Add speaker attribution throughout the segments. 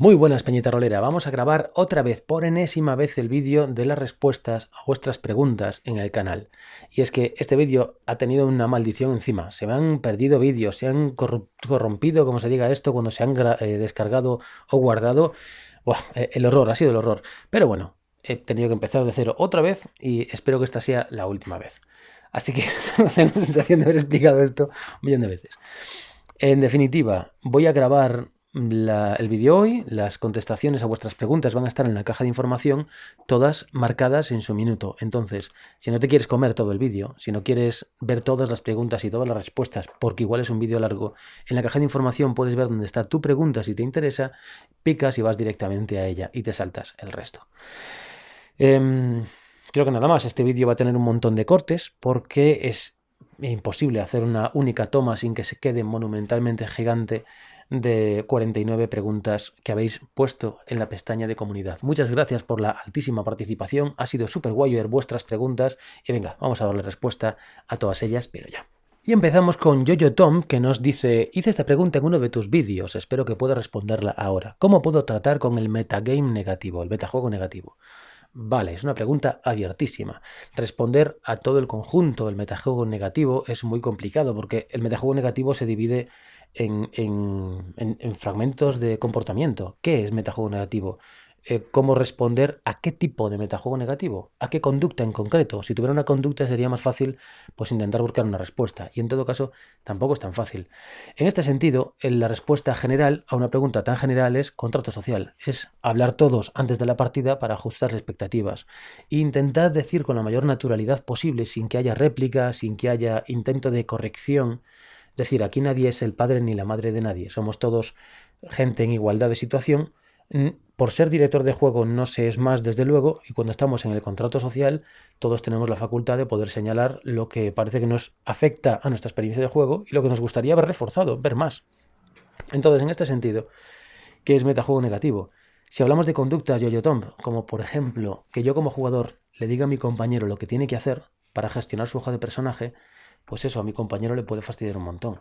Speaker 1: Muy buenas, Peñita Rolera. Vamos a grabar otra vez, por enésima vez, el vídeo de las respuestas a vuestras preguntas en el canal. Y es que este vídeo ha tenido una maldición encima. Se me han perdido vídeos, se han corrompido, como se diga esto, cuando se han descargado o guardado. Buah, el horror, ha sido el horror. Pero bueno, he tenido que empezar de cero otra vez y espero que esta sea la última vez. Así que tengo la sensación de haber explicado esto un millón de veces. En definitiva, voy a grabar el vídeo hoy, las contestaciones a vuestras preguntas van a estar en la caja de información, todas marcadas en su minuto. Entonces, si no te quieres comer todo el vídeo, si no quieres ver todas las preguntas y todas las respuestas, porque igual es un vídeo largo, en la caja de información puedes ver dónde está tu pregunta si te interesa, picas y vas directamente a ella y te saltas el resto. Creo que nada más, este vídeo va a tener un montón de cortes porque es imposible hacer una única toma sin que se quede monumentalmente gigante de 49 preguntas que habéis puesto en la pestaña de comunidad. Muchas gracias por la altísima participación, ha sido súper guay ver vuestras preguntas y venga, vamos a darle respuesta a todas ellas, pero ya. Y empezamos con Yoyo Tom, que nos dice: hice esta pregunta en uno de tus vídeos, espero que pueda responderla ahora. ¿Cómo puedo tratar con el metagame negativo, el metajuego negativo? Vale, es una pregunta abiertísima. Responder a todo el conjunto del metajuego negativo es muy complicado porque el metajuego negativo se divide en fragmentos de comportamiento. ¿Qué es metajuego negativo? ¿Cómo responder a qué tipo de metajuego negativo? ¿A qué conducta en concreto? Si tuviera una conducta sería más fácil pues intentar buscar una respuesta y en todo caso tampoco es tan fácil. En este sentido, la respuesta general a una pregunta tan general es contrato social. Es hablar todos antes de la partida para ajustar las expectativas e intentar decir con la mayor naturalidad posible sin que haya réplica, sin que haya intento de corrección. Es decir, aquí nadie es el padre ni la madre de nadie. Somos todos gente en igualdad de situación. Por ser director de juego no se es más, desde luego, y cuando estamos en el contrato social todos tenemos la facultad de poder señalar lo que parece que nos afecta a nuestra experiencia de juego y lo que nos gustaría ver reforzado, ver más. Entonces, en este sentido, ¿qué es metajuego negativo? Si hablamos de conductas Yo-Yo Tom, como por ejemplo que yo como jugador le diga a mi compañero lo que tiene que hacer para gestionar su hoja de personaje, pues eso a mi compañero le puede fastidiar un montón.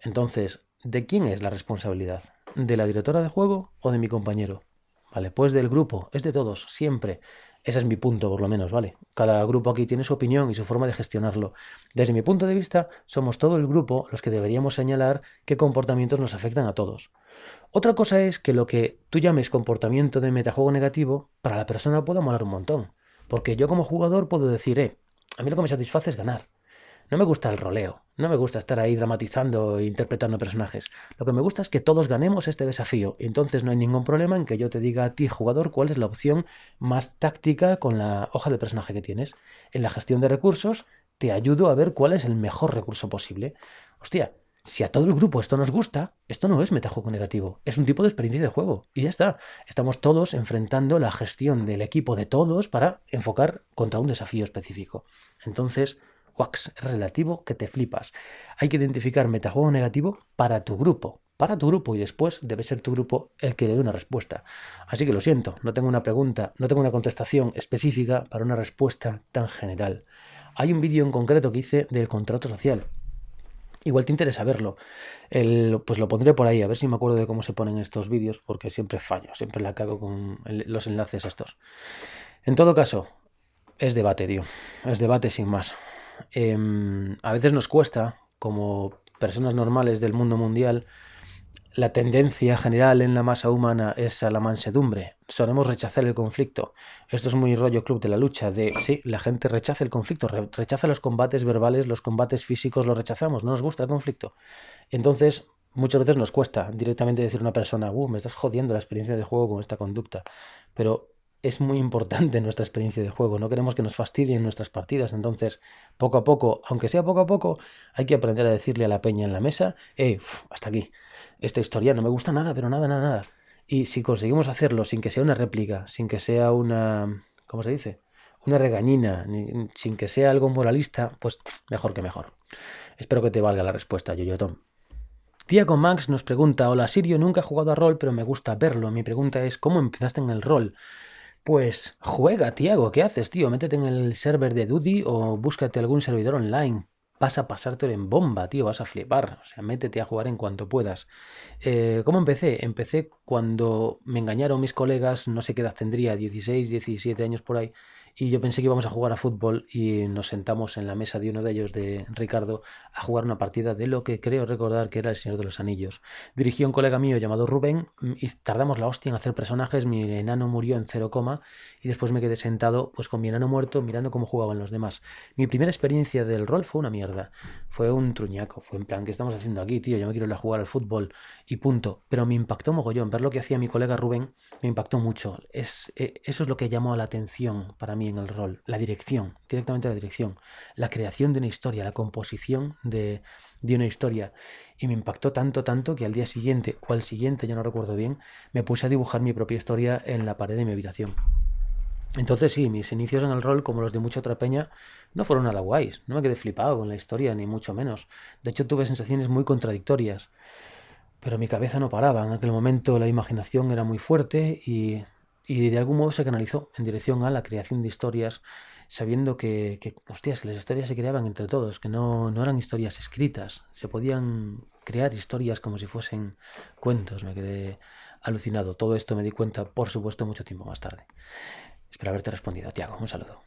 Speaker 1: Entonces, ¿de quién es la responsabilidad? ¿De la directora de juego o de mi compañero? Vale, pues del grupo, es de todos, siempre. Ese es mi punto, por lo menos, ¿vale? Cada grupo aquí tiene su opinión y su forma de gestionarlo. Desde mi punto de vista, somos todo el grupo los que deberíamos señalar qué comportamientos nos afectan a todos. Otra cosa es que lo que tú llames comportamiento de metajuego negativo, para la persona puede molar un montón. Porque yo como jugador puedo decir, a mí lo que me satisface es ganar. No me gusta el roleo, no me gusta estar ahí dramatizando e interpretando personajes. Lo que me gusta es que todos ganemos este desafío. Y entonces no hay ningún problema en que yo te diga a ti, jugador, cuál es la opción más táctica con la hoja de personaje que tienes. En la gestión de recursos te ayudo a ver cuál es el mejor recurso posible. Hostia, si a todo el grupo esto nos gusta, esto no es metajuego negativo, es un tipo de experiencia de juego. Y ya está. Estamos todos enfrentando la gestión del equipo de todos para enfocar contra un desafío específico. Entonces, wax, es relativo que te flipas. Hay que identificar metajuego negativo para tu grupo. Para tu grupo y después debe ser tu grupo el que le dé una respuesta. Así que lo siento, no tengo una pregunta, no tengo una contestación específica para una respuesta tan general. Hay un vídeo en concreto que hice del contrato social. Igual te interesa verlo. Pues lo pondré por ahí, a ver si me acuerdo de cómo se ponen estos vídeos, porque siempre fallo, siempre la cago con los enlaces estos. En todo caso, es debate, tío. Es debate sin más. A veces nos cuesta, como personas normales del mundo mundial, la tendencia general en la masa humana es a la mansedumbre. Solemos rechazar el conflicto. Esto es muy rollo club de la lucha, de sí, la gente rechaza el conflicto, rechaza los combates verbales, los combates físicos, los rechazamos, no nos gusta el conflicto. Entonces, muchas veces nos cuesta directamente decir a una persona, me estás jodiendo la experiencia de juego con esta conducta. Pero es muy importante nuestra experiencia de juego, no queremos que nos fastidien nuestras partidas, entonces poco a poco, aunque sea poco a poco, hay que aprender a decirle a la peña en la mesa, hasta aquí, esta historia no me gusta nada, pero nada, nada, nada. Y si conseguimos hacerlo sin que sea una réplica, sin que sea una, ¿cómo se dice? Una regañina, sin que sea algo moralista, pues mejor que mejor. Espero que te valga la respuesta, Yoyo Tom. Tiago Max nos pregunta: hola Sirio, nunca he jugado a rol, pero me gusta verlo. Mi pregunta es, ¿cómo empezaste en el rol? Pues juega, Tiago, ¿qué haces, tío? Métete en el server de Duty o búscate algún servidor online. Vas a pasártelo en bomba, tío, vas a flipar. O sea, métete a jugar en cuanto puedas. ¿Cómo empecé? Empecé cuando me engañaron mis colegas, no sé qué edad tendría, 16, 17 años por ahí, y yo pensé que íbamos a jugar a fútbol y nos sentamos en la mesa de uno de ellos, de Ricardo, a jugar una partida de lo que creo recordar que era El Señor de los Anillos. Dirigió un colega mío llamado Rubén y tardamos la hostia en hacer personajes, mi enano murió en 0, y después me quedé sentado pues con mi enano muerto mirando cómo jugaban los demás. Mi primera experiencia del rol fue una mierda, fue un truñaco, fue en plan, ¿qué estamos haciendo aquí, tío? Yo me quiero ir a jugar al fútbol y punto. Pero me impactó mogollón, ver lo que hacía mi colega Rubén me impactó mucho. Eso es lo que llamó la atención para mí en el rol, la dirección, directamente la dirección, la creación de una historia, la composición de una historia. Y me impactó tanto, tanto que al día siguiente, o al siguiente, ya no recuerdo bien, me puse a dibujar mi propia historia en la pared de mi habitación. Entonces sí, mis inicios en el rol, como los de mucha otra peña, no fueron nada guays. No me quedé flipado con la historia, ni mucho menos. De hecho, tuve sensaciones muy contradictorias. Pero mi cabeza no paraba. En aquel momento la imaginación era muy fuerte y de algún modo se canalizó en dirección a la creación de historias, sabiendo hostias, que las historias se creaban entre todos, que no eran historias escritas. Se podían crear historias como si fuesen cuentos. Me quedé alucinado. Todo esto me di cuenta, por supuesto, mucho tiempo más tarde. Espero haberte respondido, Tiago. Un saludo.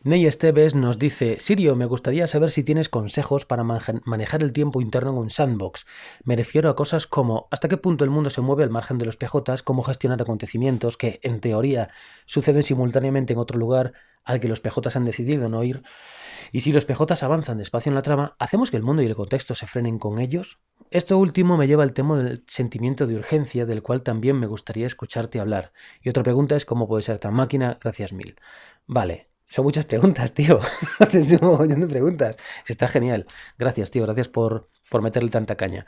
Speaker 1: Ney Esteves nos dice: Sirio, me gustaría saber si tienes consejos para manejar el tiempo interno en un sandbox. Me refiero a cosas como hasta qué punto el mundo se mueve al margen de los PJs, cómo gestionar acontecimientos que, en teoría, suceden simultáneamente en otro lugar al que los PJs han decidido no ir, y si los PJs avanzan despacio en la trama, ¿hacemos que el mundo y el contexto se frenen con ellos? Esto último me lleva al tema del sentimiento de urgencia, del cual también me gustaría escucharte hablar. Y otra pregunta es: ¿cómo puede ser tan máquina? Gracias mil. Vale. Son muchas preguntas, tío. Haces un montón de preguntas. Está genial. Gracias, tío. Gracias por meterle tanta caña.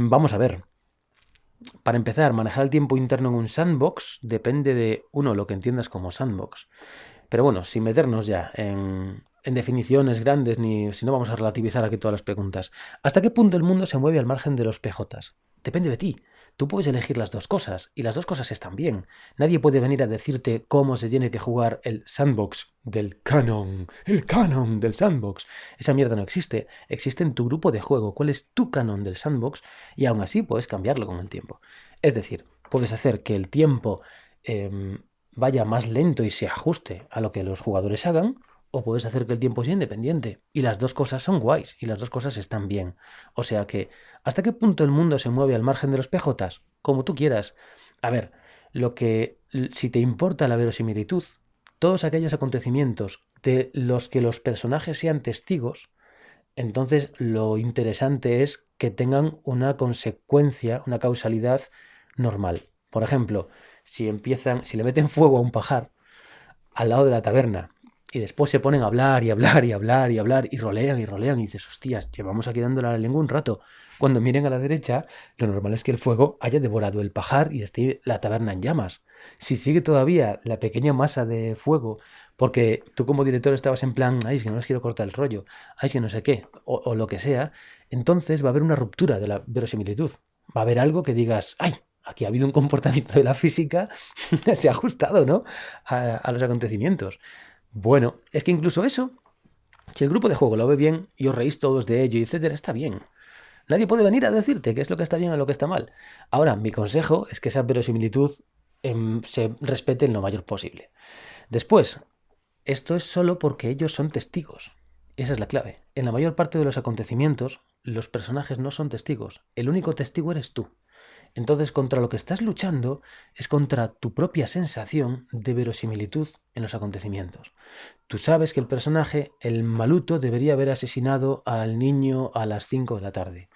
Speaker 1: Vamos a ver. Para empezar, manejar el tiempo interno en un sandbox depende de, uno, lo que entiendas como sandbox. Pero bueno, sin meternos ya en definiciones grandes, ni si no vamos a relativizar aquí todas las preguntas. ¿Hasta qué punto el mundo se mueve al margen de los PJs? Depende de ti. Tú puedes elegir las dos cosas, y las dos cosas están bien. Nadie puede venir a decirte cómo se tiene que jugar el sandbox del canon. El canon del sandbox. Esa mierda no existe. Existe en tu grupo de juego. ¿Cuál es tu canon del sandbox? Y aún así puedes cambiarlo con el tiempo. Es decir, puedes hacer que el tiempo vaya más lento y se ajuste a lo que los jugadores hagan, o puedes hacer que el tiempo sea independiente. Y las dos cosas son guays, y las dos cosas están bien. O sea que, ¿hasta qué punto el mundo se mueve al margen de los PJs? Como tú quieras. A ver, si te importa la verosimilitud, todos aquellos acontecimientos de los que los personajes sean testigos, entonces lo interesante es que tengan una consecuencia, una causalidad normal. Por ejemplo, si le meten fuego a un pajar al lado de la taberna y después se ponen a hablar y hablar y hablar y hablar y rolean y dices: hostias, llevamos aquí dándole a la lengua un rato. Cuando miren a la derecha, lo normal es que el fuego haya devorado el pajar y esté la taberna en llamas. Si sigue todavía la pequeña masa de fuego, porque tú como director estabas en plan: ay, es que no les quiero cortar el rollo, ay, es que no sé qué, o lo que sea, entonces va a haber una ruptura de la verosimilitud. Va a haber algo que digas: ay, aquí ha habido un comportamiento de la física, se ha ajustado, ¿no?, a los acontecimientos. Bueno, es que incluso eso, si el grupo de juego lo ve bien y os reís todos de ello, etcétera, está bien. Nadie puede venir a decirte qué es lo que está bien o lo que está mal. Ahora, mi consejo es que esa verosimilitud se respete en lo mayor posible. Después, esto es solo porque ellos son testigos. Esa es la clave. En la mayor parte de los acontecimientos, los personajes no son testigos. El único testigo eres tú. Entonces, contra lo que estás luchando es contra tu propia sensación de verosimilitud en los acontecimientos. Tú sabes que el personaje, el maluto, debería haber asesinado al niño a las 5 de la tarde.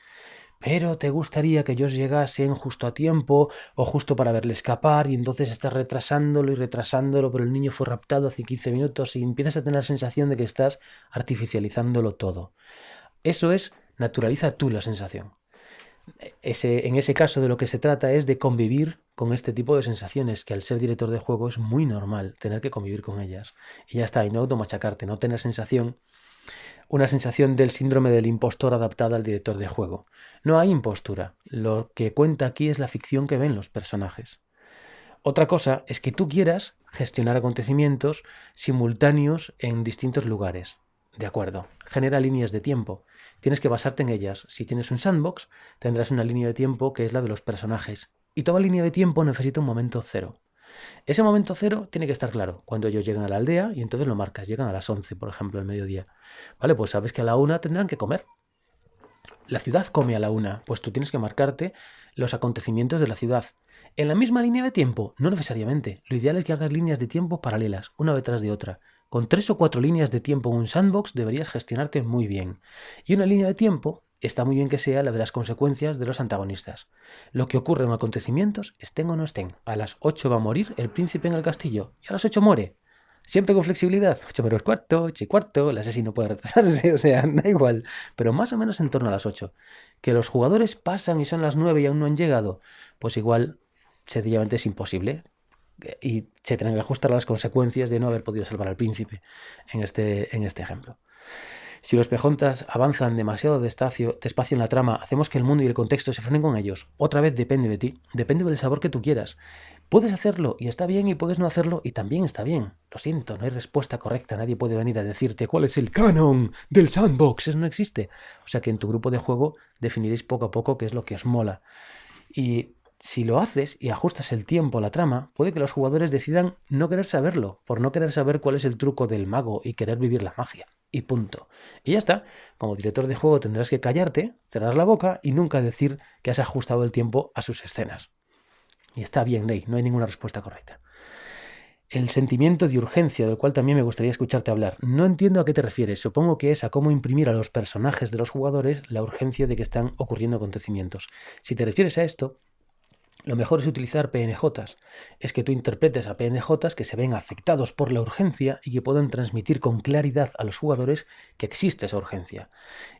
Speaker 1: Pero te gustaría que ellos llegasen justo a tiempo o justo para verle escapar, y entonces estás retrasándolo y retrasándolo, pero el niño fue raptado hace 15 minutos y empiezas a tener la sensación de que estás artificializándolo todo. Eso es, naturaliza tú la sensación. En ese caso de lo que se trata es de convivir con este tipo de sensaciones, que al ser director de juego es muy normal tener que convivir con ellas. Y ya está, y no automachacarte, no tener una sensación del síndrome del impostor adaptada al director de juego. No hay impostura, lo que cuenta aquí es la ficción que ven los personajes. Otra cosa es que tú quieras gestionar acontecimientos simultáneos en distintos lugares. De acuerdo, genera líneas de tiempo. tienes que basarte en ellas. Si tienes un sandbox, tendrás una línea de tiempo que es la de los personajes. Y toda línea de tiempo necesita un momento cero. Ese momento cero tiene que estar claro, cuando ellos llegan a la aldea y entonces lo marcas, llegan a las 11, por ejemplo, al mediodía. Vale, pues sabes que a la 1 tendrán que comer. La ciudad come a la 1, pues tú tienes que marcarte los acontecimientos de la ciudad. En la misma línea de tiempo, no necesariamente. Lo ideal es que hagas líneas de tiempo paralelas, una detrás de otra. Con 3 o 4 líneas de tiempo en un sandbox deberías gestionarte muy bien. Y una línea de tiempo está muy bien que sea la de las consecuencias de los antagonistas. Lo que ocurre en acontecimientos, estén o no estén. A las 8 va a morir el príncipe en el castillo y a las 8 muere. Siempre con flexibilidad, 8 menos cuarto, 8 y cuarto, el asesino puede retrasarse, o sea, da igual, pero más o menos en torno a las 8. Que los jugadores pasan y son las 9 y aún no han llegado, pues igual sencillamente es imposible y se tienen que ajustar a las consecuencias de no haber podido salvar al príncipe en este ejemplo. Si los pejontas avanzan demasiado despacio en la trama, hacemos que el mundo y el contexto se frenen con ellos. Otra vez depende de ti, depende del sabor que tú quieras. Puedes hacerlo y está bien y puedes no hacerlo y también está bien. Lo siento, no hay respuesta correcta, nadie puede venir a decirte cuál es el canon del sandbox, eso no existe. O sea que en tu grupo de juego definiréis poco a poco qué es lo que os mola. Y si lo haces y ajustas el tiempo a la trama, puede que los jugadores decidan no querer saberlo, por no querer saber cuál es el truco del mago y querer vivir la magia. Y punto. Y ya está. Como director de juego tendrás que callarte, cerrar la boca y nunca decir que has ajustado el tiempo a sus escenas. Y está bien, Ney, no hay ninguna respuesta correcta. El sentimiento de urgencia, del cual también me gustaría escucharte hablar. No entiendo a qué te refieres. Supongo que es a cómo imprimir a los personajes de los jugadores la urgencia de que están ocurriendo acontecimientos. Si te refieres a esto, lo mejor es utilizar PNJs. Es que tú interpretes a PNJs que se ven afectados por la urgencia y que puedan transmitir con claridad a los jugadores que existe esa urgencia.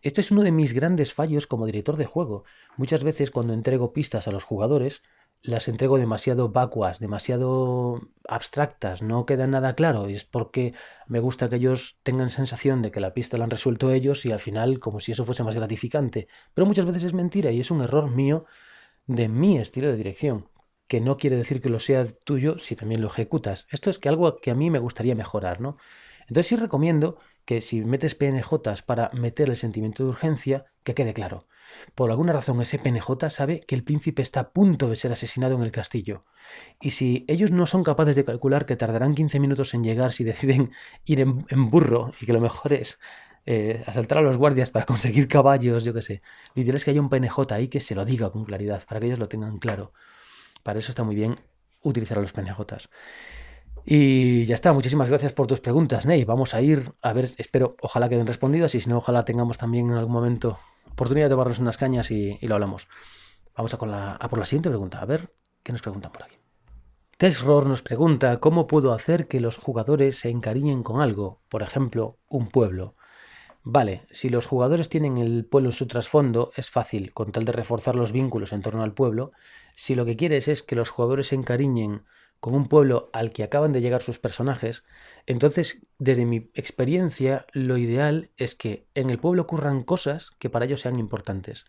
Speaker 1: Este es uno de mis grandes fallos como director de juego. Muchas veces cuando entrego pistas a los jugadores, las entrego demasiado vacuas, demasiado abstractas, no queda nada claro. Y es porque me gusta que ellos tengan sensación de que la pista la han resuelto ellos y al final como si eso fuese más gratificante. Pero muchas veces es mentira y es un error mío de mi estilo de dirección, que no quiere decir que lo sea tuyo si también lo ejecutas. Esto es que algo que a mí me gustaría mejorar, ¿no? Entonces sí recomiendo que si metes PNJs para meter el sentimiento de urgencia, que quede claro. Por alguna razón ese PNJ sabe que el príncipe está a punto de ser asesinado en el castillo. Y si ellos no son capaces de calcular que tardarán 15 minutos en llegar si deciden ir en burro y que lo mejor es asaltar a los guardias para conseguir caballos, yo qué sé. Lo ideal es que haya un PNJ ahí que se lo diga con claridad, para que ellos lo tengan claro. Para eso está muy bien utilizar a los PNJs. Y ya está, muchísimas gracias por tus preguntas, Ney. Vamos a ir, a ver, espero, ojalá queden respondidas y si no, ojalá tengamos también en algún momento oportunidad de tomarnos unas cañas y lo hablamos. Vamos a por la siguiente pregunta, a ver qué nos preguntan por aquí. Tesror nos pregunta cómo puedo hacer que los jugadores se encariñen con algo, por ejemplo, un pueblo. Vale, si los jugadores tienen el pueblo en su trasfondo, es fácil, con tal de reforzar los vínculos en torno al pueblo. Si lo que quieres es que los jugadores se encariñen con un pueblo al que acaban de llegar sus personajes, entonces, desde mi experiencia, lo ideal es que en el pueblo ocurran cosas que para ellos sean importantes.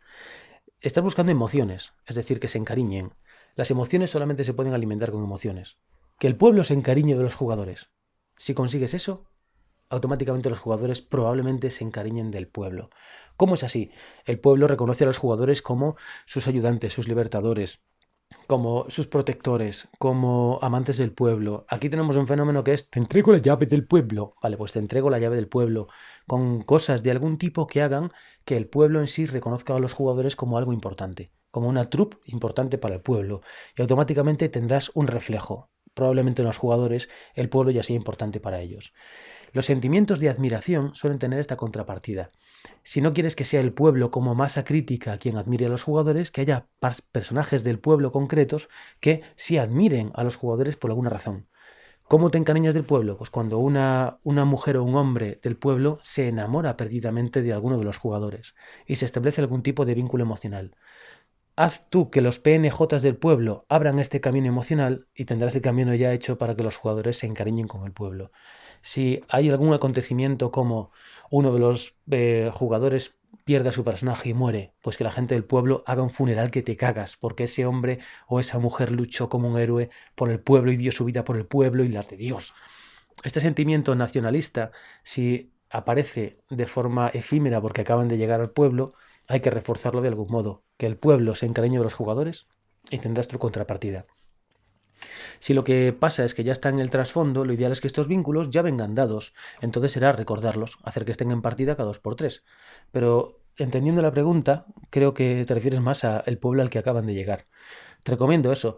Speaker 1: Estás buscando emociones, es decir, que se encariñen. Las emociones solamente se pueden alimentar con emociones. Que el pueblo se encariñe de los jugadores. Si consigues eso, automáticamente los jugadores probablemente se encariñen del pueblo. ¿Cómo es así? El pueblo reconoce a los jugadores como sus ayudantes, sus libertadores, como sus protectores, como amantes del pueblo. Aquí tenemos un fenómeno que es, te entrego la llave del pueblo. Vale, pues te entrego la llave del pueblo, con cosas de algún tipo que hagan que el pueblo en sí reconozca a los jugadores como algo importante, como una troupe importante para el pueblo. Y automáticamente tendrás un reflejo. Probablemente en los jugadores el pueblo ya sea importante para ellos. Los sentimientos de admiración suelen tener esta contrapartida. Si no quieres que sea el pueblo como masa crítica quien admire a los jugadores, que haya personajes del pueblo concretos que sí admiren a los jugadores por alguna razón. ¿Cómo te encariñas del pueblo? Pues cuando una mujer o un hombre del pueblo se enamora perdidamente de alguno de los jugadores y se establece algún tipo de vínculo emocional. Haz tú que los PNJs del pueblo abran este camino emocional y tendrás el camino ya hecho para que los jugadores se encariñen con el pueblo. Si hay algún acontecimiento como uno de los jugadores pierde a su personaje y muere, pues que la gente del pueblo haga un funeral que te cagas, porque ese hombre o esa mujer luchó como un héroe por el pueblo y dio su vida por el pueblo y las de Dios. Este sentimiento nacionalista, si aparece de forma efímera porque acaban de llegar al pueblo, hay que reforzarlo de algún modo, que el pueblo se encariñe de los jugadores y tendrás tu contrapartida. Si lo que pasa es que ya está en el trasfondo, lo ideal es que estos vínculos ya vengan dados. Entonces será recordarlos, hacer que estén en partida cada 2 por 3. Pero entendiendo la pregunta, creo que te refieres más al pueblo al que acaban de llegar. Te recomiendo eso.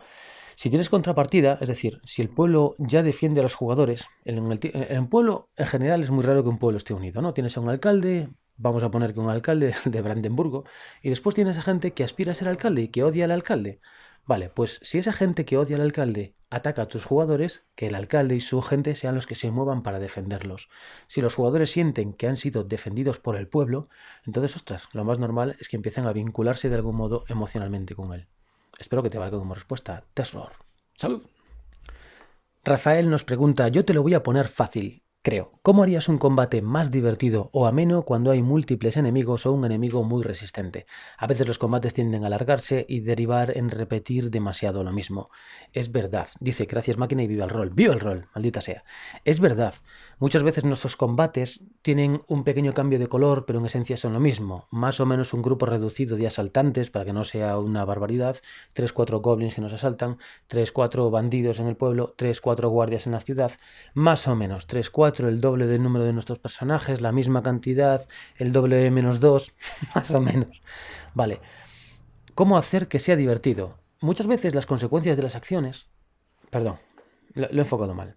Speaker 1: Si tienes contrapartida, es decir, si el pueblo ya defiende a los jugadores, en pueblo en general es muy raro que un pueblo esté unido, ¿no? Tienes a un alcalde, vamos a poner que un alcalde de Brandenburgo, y después tienes a gente que aspira a ser alcalde y que odia al alcalde. Vale, pues si esa gente que odia al alcalde ataca a tus jugadores, que el alcalde y su gente sean los que se muevan para defenderlos. Si los jugadores sienten que han sido defendidos por el pueblo, entonces, ostras, lo más normal es que empiecen a vincularse de algún modo emocionalmente con él. Espero que te valga como respuesta. Terror. Salud. Rafael nos pregunta, yo te lo voy a poner fácil, creo. ¿Cómo harías un combate más divertido o ameno cuando hay múltiples enemigos o un enemigo muy resistente? A veces los combates tienden a alargarse y derivar en repetir demasiado lo mismo. Es verdad. Dice, gracias máquina y viva el rol. ¡Viva el rol! Maldita sea. Es verdad. Muchas veces nuestros combates tienen un pequeño cambio de color, pero en esencia son lo mismo. Más o menos un grupo reducido de asaltantes, para que no sea una barbaridad. 3-4 goblins que nos asaltan, 3-4 bandidos en el pueblo, 3-4 guardias en la ciudad. Más o menos 3-4, el doble del número de nuestros personajes, la misma cantidad, el doble de -2, más o menos. Vale. ¿Cómo hacer que sea divertido? Muchas veces las consecuencias de las acciones... Perdón, lo he enfocado mal.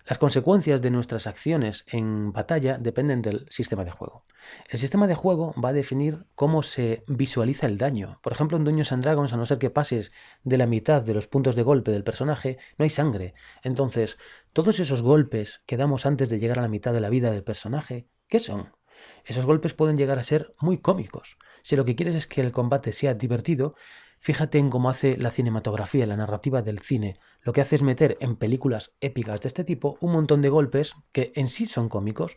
Speaker 1: Las consecuencias de nuestras acciones en batalla dependen del sistema de juego. El sistema de juego va a definir cómo se visualiza el daño. Por ejemplo, en Dungeons and Dragons, a no ser que pases de la mitad de los puntos de golpe del personaje, no hay sangre. Entonces, todos esos golpes que damos antes de llegar a la mitad de la vida del personaje, ¿qué son? Esos golpes pueden llegar a ser muy cómicos. Si lo que quieres es que el combate sea divertido, fíjate en cómo hace la cinematografía, la narrativa del cine. Lo que hace es meter en películas épicas de este tipo un montón de golpes que en sí son cómicos.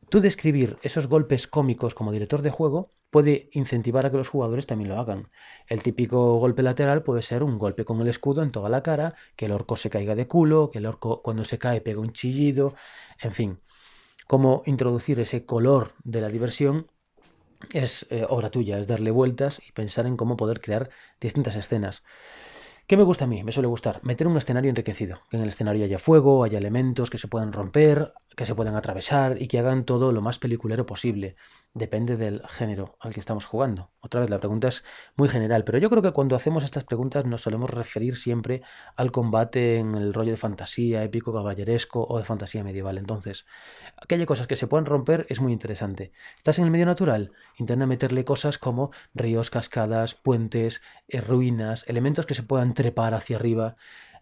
Speaker 1: Tú describir esos golpes cómicos como director de juego puede incentivar a que los jugadores también lo hagan. El típico golpe lateral puede ser un golpe con el escudo en toda la cara, que el orco se caiga de culo, que el orco cuando se cae pega un chillido, en fin. Cómo introducir ese color de la diversión es obra tuya, es darle vueltas y pensar en cómo poder crear distintas escenas. ¿Qué me gusta a mí? Me suele gustar meter un escenario enriquecido, que en el escenario haya fuego, haya elementos que se puedan romper, que se puedan atravesar y que hagan todo lo más peliculero posible. Depende del género al que estamos jugando. Otra vez, la pregunta es muy general, pero yo creo que cuando hacemos estas preguntas nos solemos referir siempre al combate en el rollo de fantasía, épico, caballeresco o de fantasía medieval. Entonces, que haya cosas que se puedan romper es muy interesante. ¿Estás en el medio natural? Intenta meterle cosas como ríos, cascadas, puentes, ruinas, elementos que se puedan trepar hacia arriba.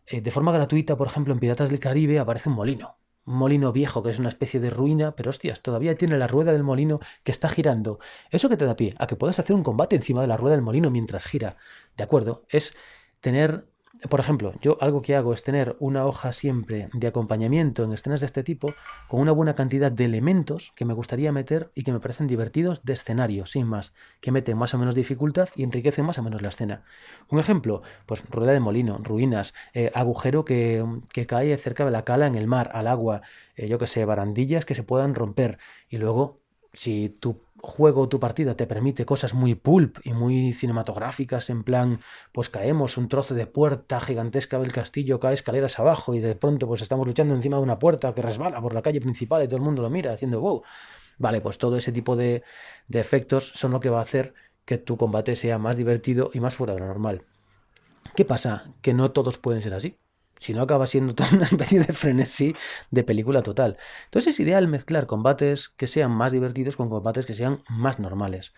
Speaker 1: De forma gratuita, por ejemplo, en Piratas del Caribe aparece un molino. Un molino viejo que es una especie de ruina, pero hostias, todavía tiene la rueda del molino que está girando. Eso que te da pie a que puedas hacer un combate encima de la rueda del molino mientras gira. ¿De acuerdo? Es tener, por ejemplo, yo algo que hago es tener una hoja siempre de acompañamiento en escenas de este tipo con una buena cantidad de elementos que me gustaría meter y que me parecen divertidos de escenario, sin más, que meten más o menos dificultad y enriquecen más o menos la escena. Un ejemplo, pues rueda de molino, ruinas, agujero que cae cerca de la cala en el mar, al agua, yo que sé, barandillas que se puedan romper. Y luego, si tu juego, tu partida te permite cosas muy pulp y muy cinematográficas, en plan, pues caemos un trozo de puerta gigantesca del castillo, cae escaleras abajo y de pronto pues estamos luchando encima de una puerta que resbala por la calle principal y todo el mundo lo mira haciendo wow. Vale, pues todo ese tipo de efectos son lo que va a hacer que tu combate sea más divertido y más fuera de lo normal. ¿Qué pasa? Que no todos pueden ser así. Si no, acaba siendo toda una especie de frenesí de película total. Entonces es ideal mezclar combates que sean más divertidos con combates que sean más normales.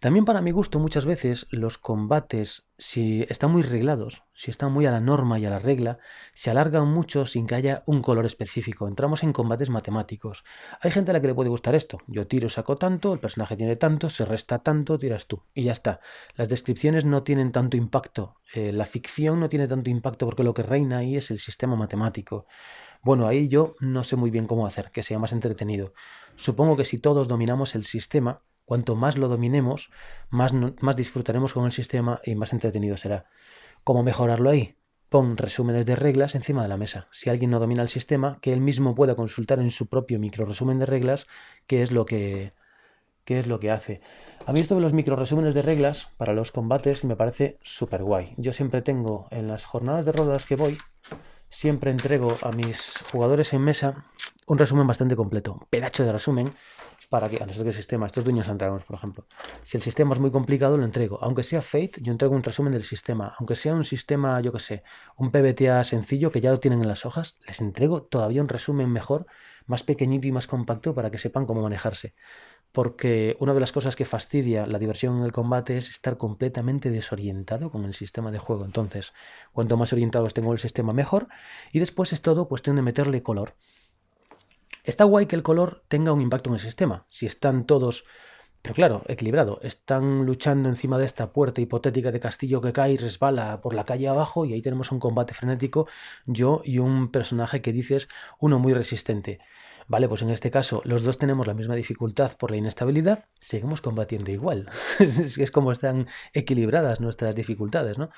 Speaker 1: También para mi gusto muchas veces los combates, si están muy reglados, si están muy a la norma y a la regla, se alargan mucho sin que haya un color específico. Entramos en combates matemáticos. Hay gente a la que le puede gustar esto. Yo tiro, saco tanto, el personaje tiene tanto, se resta tanto, tiras tú. Y ya está. Las descripciones no tienen tanto impacto. La ficción no tiene tanto impacto porque lo que reina ahí es el sistema matemático. Bueno, ahí yo no sé muy bien cómo hacer que sea más entretenido. Supongo que si todos dominamos el sistema, cuanto más lo dominemos, más disfrutaremos con el sistema y más entretenido será. ¿Cómo mejorarlo ahí? pon resúmenes de reglas encima de la mesa. Si alguien no domina el sistema, que él mismo pueda consultar en su propio micro resumen de reglas qué es lo que hace. A mí esto de los micro resúmenes de reglas para los combates me parece súper guay. Yo siempre tengo, en las jornadas de rol a las que voy, siempre entrego a mis jugadores en mesa un resumen bastante completo, un pedazo de resumen, para que, a no ser que el sistema, estos Dungeons and Dragons, por ejemplo, si el sistema es muy complicado, lo entrego. Aunque sea Fate, yo entrego un resumen del sistema. Aunque sea un sistema, yo que sé, un PBTA sencillo, que ya lo tienen en las hojas, les entrego todavía un resumen mejor, más pequeñito y más compacto, para que sepan cómo manejarse. Porque una de las cosas que fastidia la diversión en el combate es estar completamente desorientado con el sistema de juego. Entonces, cuanto más orientados tengo el sistema, mejor. Y después es todo cuestión de meterle color. Está guay que el color tenga un impacto en el sistema. Si están todos, pero claro, equilibrado, están luchando encima de esta puerta hipotética de castillo que cae y resbala por la calle abajo, y ahí tenemos un combate frenético, yo y un personaje que dices, uno muy resistente. Vale, pues en este caso los dos tenemos la misma dificultad por la inestabilidad, seguimos combatiendo igual. Es como están equilibradas nuestras dificultades, ¿no?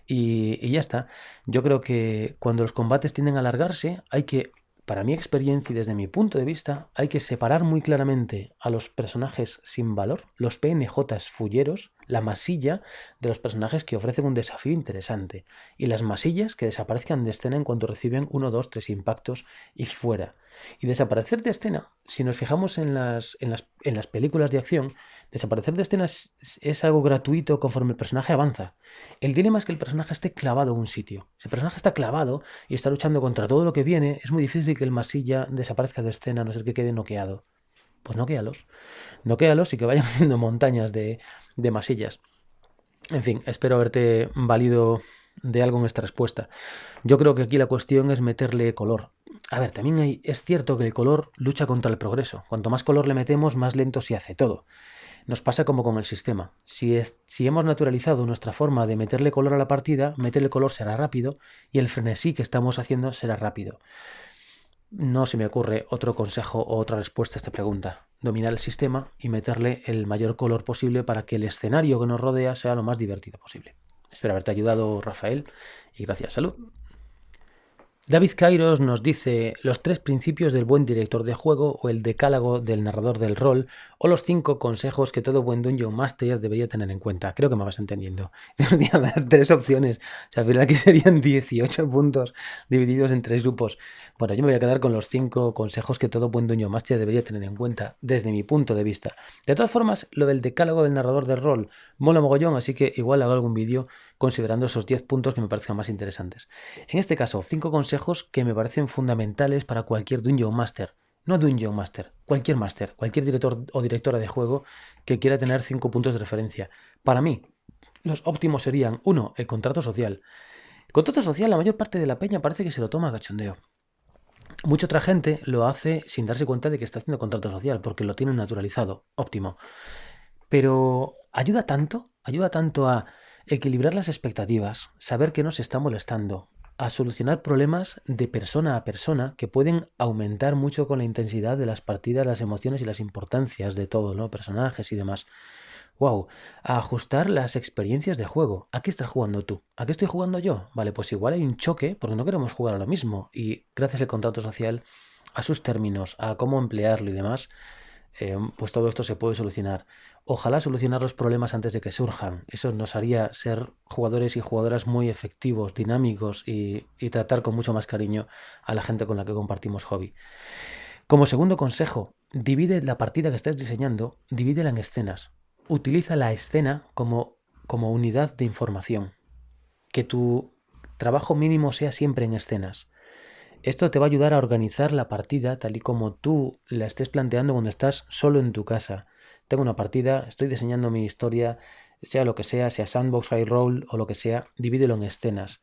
Speaker 1: Y ya está. Yo creo que cuando los combates tienden a alargarse, hay que, para mi experiencia y desde mi punto de vista, hay que separar muy claramente a los personajes sin valor, los PNJs fulleros, la masilla de los personajes que ofrecen un desafío interesante, y las masillas que desaparezcan de escena en cuanto reciben 1, 2, 3 impactos y fuera. Y desaparecer de escena, si nos fijamos en las películas de acción, desaparecer de escena es algo gratuito conforme el personaje avanza. El dilema es que el personaje esté clavado en un sitio. Si el personaje está clavado y está luchando contra todo lo que viene, es muy difícil que el masilla desaparezca de escena, a no ser que quede noqueado. Pues noquéalos. Noquéalos y que vayan haciendo montañas de masillas. En fin, espero haberte valido de algo en esta respuesta. Yo creo que aquí la cuestión es meterle color. A ver, también es cierto que el color lucha contra el progreso. Cuanto más color le metemos, más lento se hace todo. Nos pasa como con el sistema. Si hemos naturalizado nuestra forma de meterle color a la partida, meterle color será rápido y el frenesí que estamos haciendo será rápido. No se me ocurre otro consejo o otra respuesta a esta pregunta. Dominar el sistema y meterle el mayor color posible para que el escenario que nos rodea sea lo más divertido posible. Espero haberte ayudado, Rafael, y gracias. Salud. David Kairos nos dice los 3 principios del buen director de juego, o el decálogo del narrador del rol, o los 5 consejos que todo buen Dungeon Master debería tener en cuenta. Creo que me vas entendiendo. Las 3 opciones. O sea, al final aquí serían 18 puntos divididos en 3 grupos. Bueno, yo me voy a quedar con los 5 consejos que todo buen Dungeon Master debería tener en cuenta, desde mi punto de vista. De todas formas, lo del decálogo del narrador del rol mola mogollón, así que igual hago algún vídeo considerando esos 10 puntos que me parezcan más interesantes. En este caso, 5 consejos que me parecen fundamentales para cualquier Dungeon Master. No Dungeon Master, cualquier director o directora de juego que quiera tener 5 puntos de referencia. Para mí, los óptimos serían: 1, el contrato social. El contrato social, la mayor parte de la peña parece que se lo toma a cachondeo. Mucha otra gente lo hace sin darse cuenta de que está haciendo contrato social, porque lo tienen naturalizado. Óptimo. Pero ayuda tanto a equilibrar las expectativas, saber que nos está molestando, a solucionar problemas de persona a persona que pueden aumentar mucho con la intensidad de las partidas, las emociones y las importancias de todo, ¿no? Personajes y demás. Wow, a ajustar las experiencias de juego. ¿A qué estás jugando tú? ¿A qué estoy jugando yo? Vale, pues igual hay un choque porque no queremos jugar a lo mismo, y gracias al contrato social, a sus términos, a cómo emplearlo y demás, pues todo esto se puede solucionar. Ojalá solucionar los problemas antes de que surjan. Eso nos haría ser jugadores y jugadoras muy efectivos, dinámicos, y tratar con mucho más cariño a la gente con la que compartimos hobby. Como segundo consejo, divide la partida que estés diseñando, divídela en escenas. Utiliza la escena como unidad de información. Que tu trabajo mínimo sea siempre en escenas. Esto te va a ayudar a organizar la partida tal y como tú la estés planteando cuando estás solo en tu casa. Tengo una partida, estoy diseñando mi historia, sea lo que sea sandbox, high roll o lo que sea, divídelo en escenas.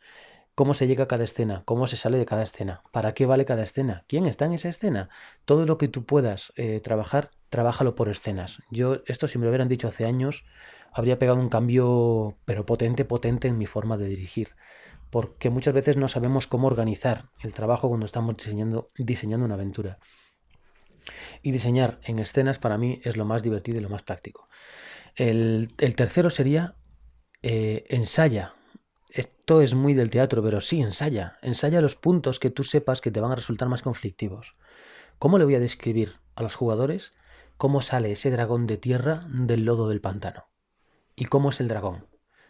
Speaker 1: ¿Cómo se llega a cada escena? ¿Cómo se sale de cada escena? ¿Para qué vale cada escena? ¿Quién está en esa escena? Todo lo que tú puedas trabajar, trabájalo por escenas. Yo, esto si me lo hubieran dicho hace años, habría pegado un cambio, pero potente en mi forma de dirigir. Porque muchas veces no sabemos cómo organizar el trabajo cuando estamos diseñando una aventura. Y diseñar en escenas para mí es lo más divertido y lo más práctico. El tercero sería ensaya. Esto es muy del teatro, pero sí, ensaya. Ensaya los puntos que tú sepas que te van a resultar más conflictivos. ¿Cómo le voy a describir a los jugadores cómo sale ese dragón de tierra del lodo del pantano? ¿Y cómo es el dragón?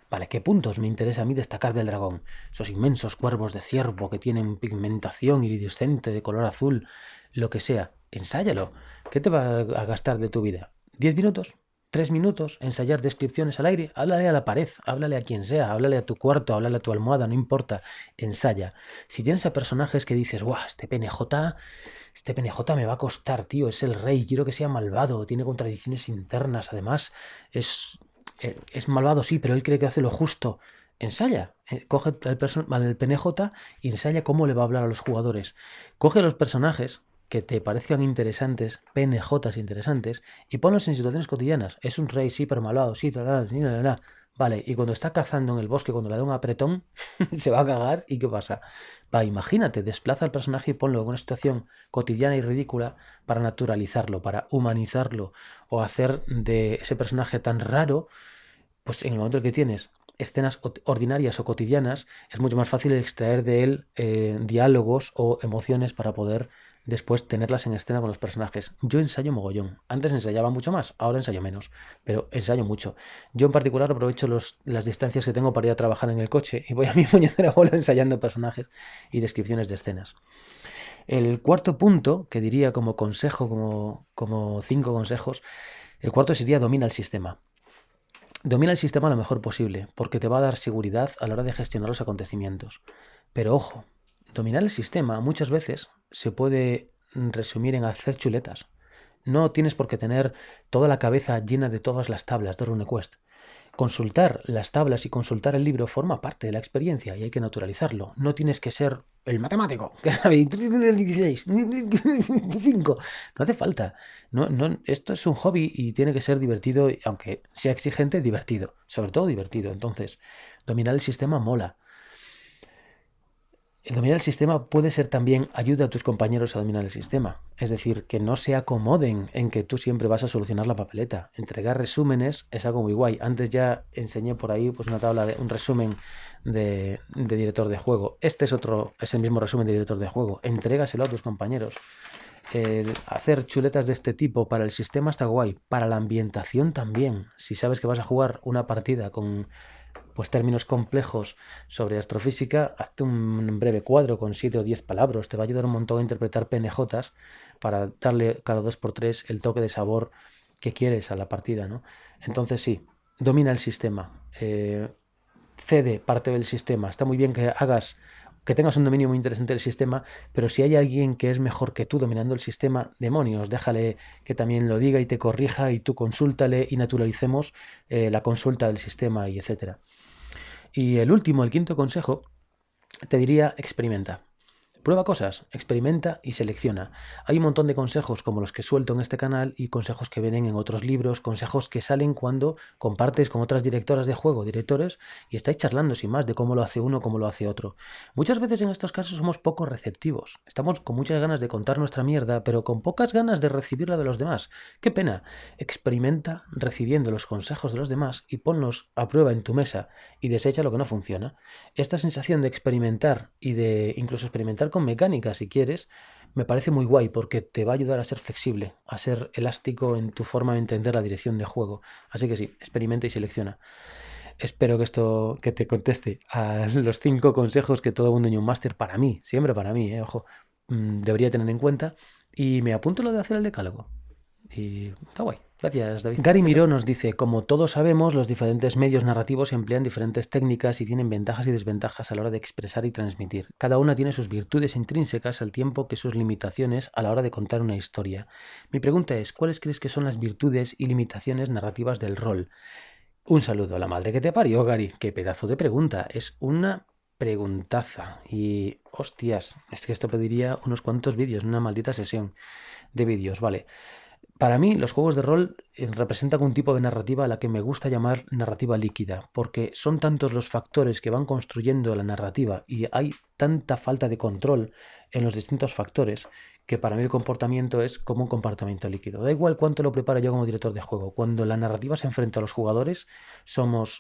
Speaker 1: Vale, ¿qué puntos me interesa a mí destacar del dragón? Esos inmensos cuervos de ciervo que tienen pigmentación iridiscente de color azul, lo que sea. Ensáyalo. ¿Qué te va a gastar de tu vida? ¿10 minutos? ¿3 minutos? ¿Ensayar descripciones al aire? Háblale a la pared, háblale a quien sea, háblale a tu cuarto, háblale a tu almohada, no importa. Ensaya. Si tienes a personajes que dices, ¡guau! Este PNJ me va a costar, tío, es el rey, quiero que sea malvado, tiene contradicciones internas, además es, es malvado, sí, pero él cree que hace lo justo. Ensaya, coge al PNJ y ensaya cómo le va a hablar a los jugadores. Coge los personajes que te parezcan interesantes, PNJs interesantes, y ponlos en situaciones cotidianas. Es un rey, sí, pero malvado, sí, sí, Vale, y cuando está cazando en el bosque, cuando le da un apretón, se va a cagar, ¿y qué pasa? Va, imagínate, desplaza al personaje y ponlo en una situación cotidiana y ridícula para naturalizarlo, para humanizarlo, o hacer de ese personaje tan raro, pues en el momento en que tienes escenas ordinarias o cotidianas, es mucho más fácil extraer de él diálogos o emociones para poder después tenerlas en escena con los personajes. Yo ensayo mogollón. Antes ensayaba mucho más, ahora ensayo menos, pero ensayo mucho. Yo en particular aprovecho las distancias que tengo para ir a trabajar en el coche y voy a mi puñetera bola ensayando personajes y descripciones de escenas. El cuarto punto, que diría como consejo, como 5 consejos, el cuarto sería domina el sistema. Domina el sistema lo mejor posible, porque te va a dar seguridad a la hora de gestionar los acontecimientos. Pero ojo, dominar el sistema muchas veces se puede resumir en hacer chuletas. No tienes por qué tener toda la cabeza llena de todas las tablas de RuneQuest. Consultar las tablas y consultar el libro forma parte de la experiencia y hay que naturalizarlo. No tienes que ser el matemático, que sabe 16, 5. No hace falta. Esto es un hobby y tiene que ser divertido, aunque sea exigente, divertido. Sobre todo divertido. Entonces, dominar el sistema mola. El dominar el sistema puede ser también ayuda a tus compañeros a dominar el sistema. Es decir, que no se acomoden en que tú siempre vas a solucionar la papeleta. Entregar resúmenes es algo muy guay. Antes ya enseñé por ahí pues una tabla de un resumen de director de juego. Este es el mismo resumen de director de juego. Entrégaselo a tus compañeros. Hacer chuletas de este tipo para el sistema está guay. Para la ambientación también. Si sabes que vas a jugar una partida con pues términos complejos sobre astrofísica, hazte un breve cuadro con 7 o 10 palabras. Te va a ayudar un montón a interpretar PNJs para darle cada 2x3 el toque de sabor que quieres a la partida, ¿no? Entonces sí, domina el sistema. Cede parte del sistema. Está muy bien que tengas un dominio muy interesante del sistema, pero si hay alguien que es mejor que tú dominando el sistema, demonios, déjale que también lo diga y te corrija y tú consúltale y naturalicemos la consulta del sistema y etcétera. Y el quinto consejo, te diría experimenta. Prueba cosas, experimenta y selecciona. Hay un montón de consejos como los que suelto en este canal y consejos que vienen en otros libros, consejos que salen cuando compartes con otras directoras de juego, directores, y estáis charlando sin más de cómo lo hace uno, cómo lo hace otro. Muchas veces en estos casos somos poco receptivos. Estamos con muchas ganas de contar nuestra mierda, pero con pocas ganas de recibirla de los demás. ¡Qué pena! Experimenta recibiendo los consejos de los demás y ponlos a prueba en tu mesa y desecha lo que no funciona. Esta sensación de experimentar y de incluso experimentar con mecánica si quieres, me parece muy guay porque te va a ayudar a ser flexible, a ser elástico en tu forma de entender la dirección de juego. Así que sí, experimenta y selecciona. Espero que esto que te conteste a los 5 consejos que todo mundo en un máster para mí, siempre para mí, ojo, debería tener en cuenta. Y me apunto lo de hacer el decálogo. Y está guay. Gracias, David. Gary Miró nos dice, como todos sabemos, los diferentes medios narrativos emplean diferentes técnicas y tienen ventajas y desventajas a la hora de expresar y transmitir. Cada una tiene sus virtudes intrínsecas al tiempo que sus limitaciones a la hora de contar una historia. Mi pregunta es, ¿cuáles crees que son las virtudes y limitaciones narrativas del rol? Un saludo a la madre que te parió, Gary. Qué pedazo de pregunta. Es una preguntaza. Y, hostias, es que esto pediría unos cuantos vídeos, una maldita sesión de vídeos, vale. Para mí, los juegos de rol representan un tipo de narrativa a la que me gusta llamar narrativa líquida, porque son tantos los factores que van construyendo la narrativa y hay tanta falta de control en los distintos factores que para mí el comportamiento es como un comportamiento líquido. Da igual cuánto lo preparo yo como director de juego. Cuando la narrativa se enfrenta a los jugadores,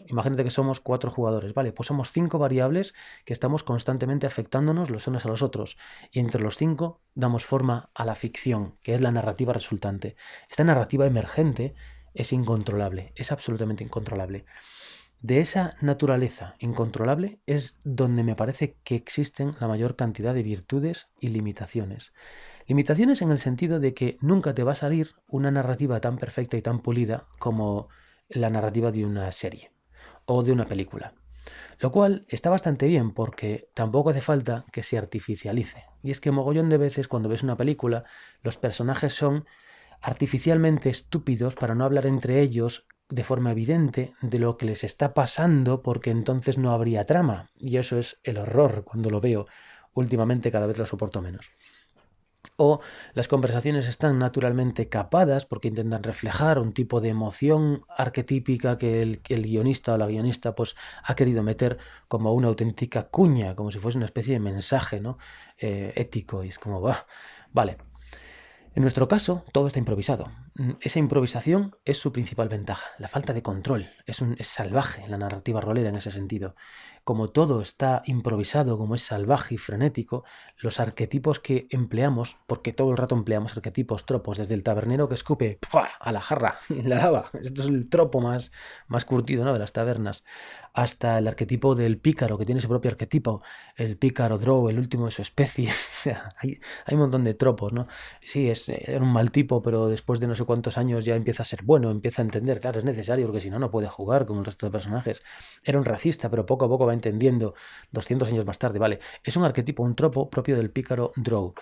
Speaker 1: imagínate que somos 4 jugadores, ¿vale? Pues somos 5 variables que estamos constantemente afectándonos los unos a los otros. Y entre los 5 damos forma a la ficción, que es la narrativa resultante. Esta narrativa emergente es incontrolable, es absolutamente incontrolable. De esa naturaleza incontrolable es donde me parece que existen la mayor cantidad de virtudes y limitaciones. Limitaciones en el sentido de que nunca te va a salir una narrativa tan perfecta y tan pulida como la narrativa de una serie o de una película. Lo cual está bastante bien porque tampoco hace falta que se artificialice. Y es que mogollón de veces cuando ves una película, los personajes son artificialmente estúpidos para no hablar entre ellos de forma evidente de lo que les está pasando porque entonces no habría trama. Y eso es el horror cuando lo veo. Últimamente cada vez lo soporto menos. O las conversaciones están naturalmente capadas porque intentan reflejar un tipo de emoción arquetípica que el guionista o la guionista pues ha querido meter como una auténtica cuña, como si fuese una especie de mensaje, ¿no? Ético. Y es como, vale. En nuestro caso, todo está improvisado. Esa improvisación es su principal ventaja, la falta de control. Es salvaje la narrativa rolera en ese sentido. Como todo está improvisado, como es salvaje y frenético, los arquetipos que empleamos, porque todo el rato empleamos arquetipos, tropos, desde el tabernero que escupe ¡pua!, a la jarra en la lava, esto es el tropo más curtido, ¿no?, de las tabernas, hasta el arquetipo del pícaro, que tiene su propio arquetipo, el pícaro drow, el último de su especie. O sea, hay un montón de tropos, ¿no? Sí, era un mal tipo, pero después de no sé cuántos años ya empieza a ser bueno, empieza a entender, claro, es necesario, porque si no, no puede jugar como el resto de personajes. Era un racista, pero poco a poco va entendiendo, 200 años más tarde, vale. Es un arquetipo, un tropo propio del pícaro drow.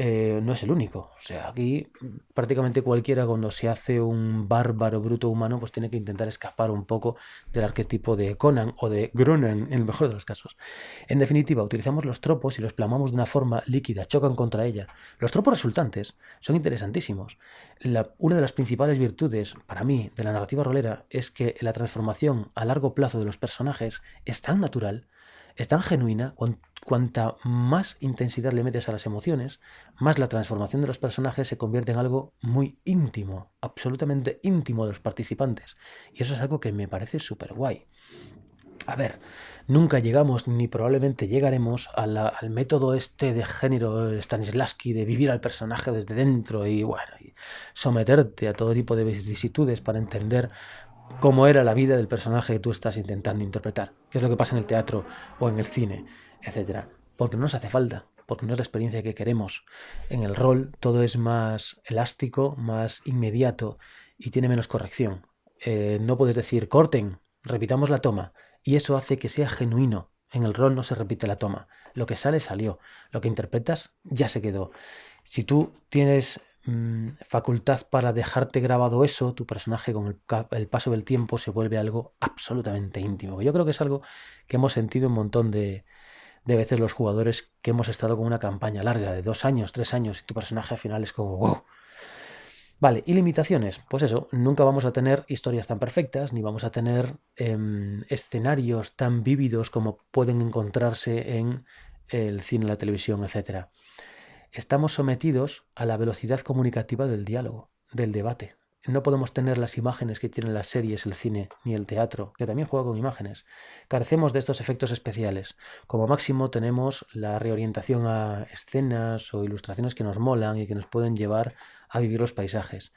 Speaker 1: No es el único. O sea, aquí prácticamente cualquiera cuando se hace un bárbaro bruto humano pues tiene que intentar escapar un poco del arquetipo de Conan o de Gronan en el mejor de los casos. En definitiva, utilizamos los tropos y los plasmamos de una forma líquida, chocan contra ella. Los tropos resultantes son interesantísimos. Una de las principales virtudes para mí de la narrativa rolera es que la transformación a largo plazo de los personajes es tan natural, es tan genuina, cuanta más intensidad le metes a las emociones, más la transformación de los personajes se convierte en algo muy íntimo, absolutamente íntimo de los participantes. Y eso es algo que me parece súper guay. A ver, nunca llegamos ni probablemente llegaremos al método este de género Stanislavski de vivir al personaje desde dentro y bueno, y someterte a todo tipo de vicisitudes para entender cómo era la vida del personaje que tú estás intentando interpretar, qué es lo que pasa en el teatro o en el cine, etcétera. Porque no nos hace falta, porque no es la experiencia que queremos. En el rol todo es más elástico, más inmediato y tiene menos corrección. No puedes decir corten, repitamos la toma, y eso hace que sea genuino. En el rol no se repite la toma. Lo que sale salió. Lo que interpretas ya se quedó. Si tú tienes facultad para dejarte grabado eso, tu personaje con el paso del tiempo se vuelve algo absolutamente íntimo. Yo creo que es algo que hemos sentido un montón de veces los jugadores que hemos estado con una campaña larga de 2 años, 3 años y tu personaje al final es como wow. Vale, y limitaciones. Pues eso, nunca vamos a tener historias tan perfectas, ni vamos a tener escenarios tan vívidos como pueden encontrarse en el cine, la televisión, etcétera. Estamos sometidos a la velocidad comunicativa del diálogo, del debate. No podemos tener las imágenes que tienen las series, el cine, ni el teatro, que también juega con imágenes. Carecemos de estos efectos especiales. Como máximo tenemos la reorientación a escenas o ilustraciones que nos molan y que nos pueden llevar a vivir los paisajes.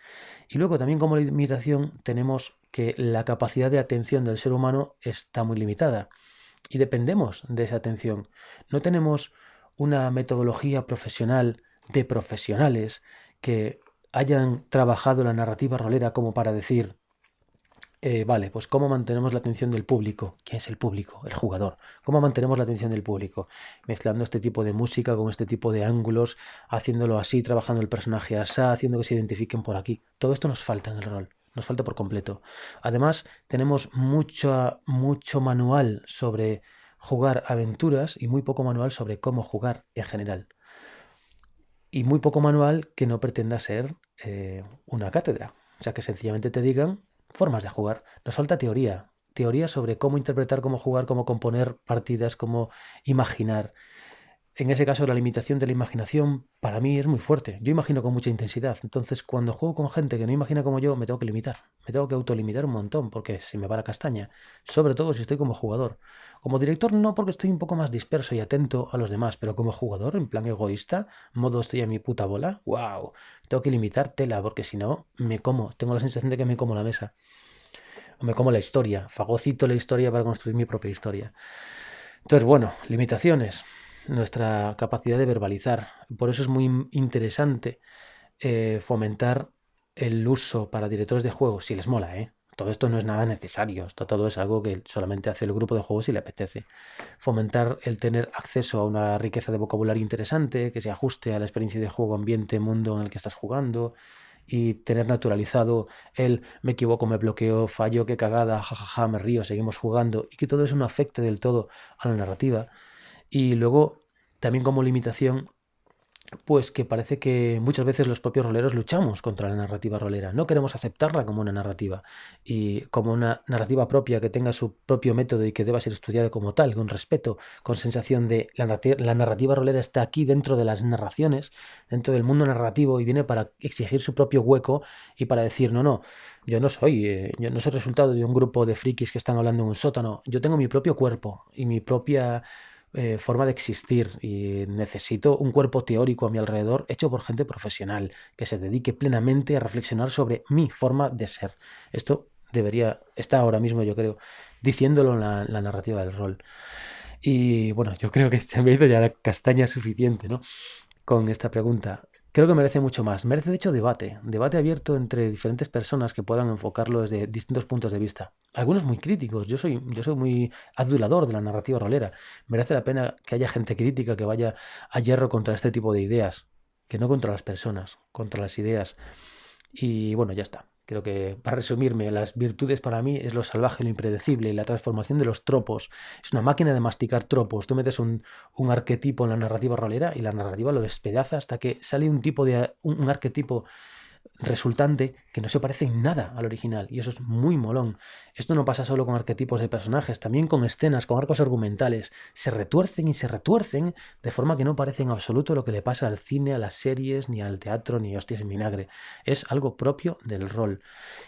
Speaker 1: Y luego también como limitación tenemos que la capacidad de atención del ser humano está muy limitada y dependemos de esa atención. No tenemos una metodología profesional de profesionales que hayan trabajado la narrativa rolera como para decir, vale, pues cómo mantenemos la atención del público. ¿Quién es el público? El jugador. ¿Cómo mantenemos la atención del público? Mezclando este tipo de música con este tipo de ángulos, haciéndolo así, trabajando el personaje así, haciendo que se identifiquen por aquí. Todo esto nos falta en el rol. Nos falta por completo. Además, tenemos mucho manual sobre jugar aventuras y muy poco manual sobre cómo jugar en general. Y muy poco manual que no pretenda ser una cátedra. O sea, que sencillamente te digan formas de jugar. Nos falta teoría sobre cómo interpretar, cómo jugar, cómo componer partidas, cómo imaginar. en ese caso la limitación de la imaginación para mí es muy fuerte. Yo imagino con mucha intensidad. Entonces, cuando juego con gente que no imagina como yo, me tengo que limitar. Me tengo que autolimitar un montón porque se me va la castaña. Sobre todo si estoy como jugador. Como director no, porque estoy un poco más disperso y atento a los demás, pero como jugador, en plan egoísta, modo estoy a mi puta bola, wow. Tengo que limitar tela porque si no, me como. Tengo la sensación de que me como la mesa. O me como la historia. Fagocito la historia para construir mi propia historia. Entonces, bueno, limitaciones, nuestra capacidad de verbalizar. Por eso es muy interesante fomentar el uso para directores de juegos, si les mola, ¿eh? Todo esto no es nada necesario, esto todo es algo que solamente hace el grupo de juegos si le apetece. Fomentar el tener acceso a una riqueza de vocabulario interesante, que se ajuste a la experiencia de juego, ambiente, mundo en el que estás jugando, y tener naturalizado el me equivoco, me bloqueo, fallo, qué cagada, jajaja, me río, seguimos jugando, y que todo eso no afecte del todo a la narrativa. Y luego, también como limitación, pues que parece que muchas veces los propios roleros luchamos contra la narrativa rolera. No queremos aceptarla como una narrativa y como una narrativa propia que tenga su propio método y que deba ser estudiada como tal, con respeto, con sensación de la narrativa rolera está aquí dentro de las narraciones, dentro del mundo narrativo y viene para exigir su propio hueco y para decir, no, no, yo no soy resultado de un grupo de frikis que están hablando en un sótano, yo tengo mi propio cuerpo y mi propia forma de existir y necesito un cuerpo teórico a mi alrededor hecho por gente profesional que se dedique plenamente a reflexionar sobre mi forma de ser. Esto debería estar ahora mismo, yo creo, diciéndolo en la narrativa del rol. Y bueno, yo creo que se me ha ido ya la castaña suficiente, ¿no? Con esta pregunta. Creo que merece mucho más. Merece, de hecho, debate abierto entre diferentes personas que puedan enfocarlo desde distintos puntos de vista. Algunos muy críticos. Yo soy muy adulador de la narrativa rolera. Merece la pena que haya gente crítica que vaya a hierro contra este tipo de ideas, que no contra las personas, contra las ideas. Y bueno, ya está. Creo que, para resumirme, las virtudes para mí es lo salvaje, lo impredecible, la transformación de los tropos. Es una máquina de masticar tropos. Tú metes un arquetipo en la narrativa rolera y la narrativa lo despedaza hasta que sale un tipo de un arquetipo resultante que no se parece en nada al original, y eso es muy molón. Esto no pasa solo con arquetipos de personajes, también con escenas, con arcos argumentales. Se retuercen y se retuercen de forma que no parece en absoluto lo que le pasa al cine, a las series, ni al teatro, ni hostias en vinagre. Es algo propio del rol.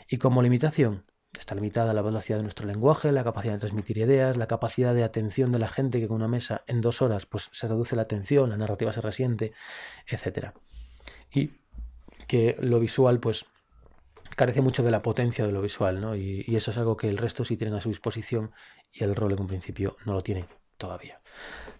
Speaker 1: Y como limitación, está limitada la velocidad de nuestro lenguaje, la capacidad de transmitir ideas, la capacidad de atención de la gente, que con una mesa en 2 horas pues se reduce la atención, la narrativa se resiente, etcétera. Y que lo visual pues carece mucho de la potencia de lo visual, ¿no? Y eso es algo que el resto sí tienen a su disposición y el rol en un principio no lo tiene todavía.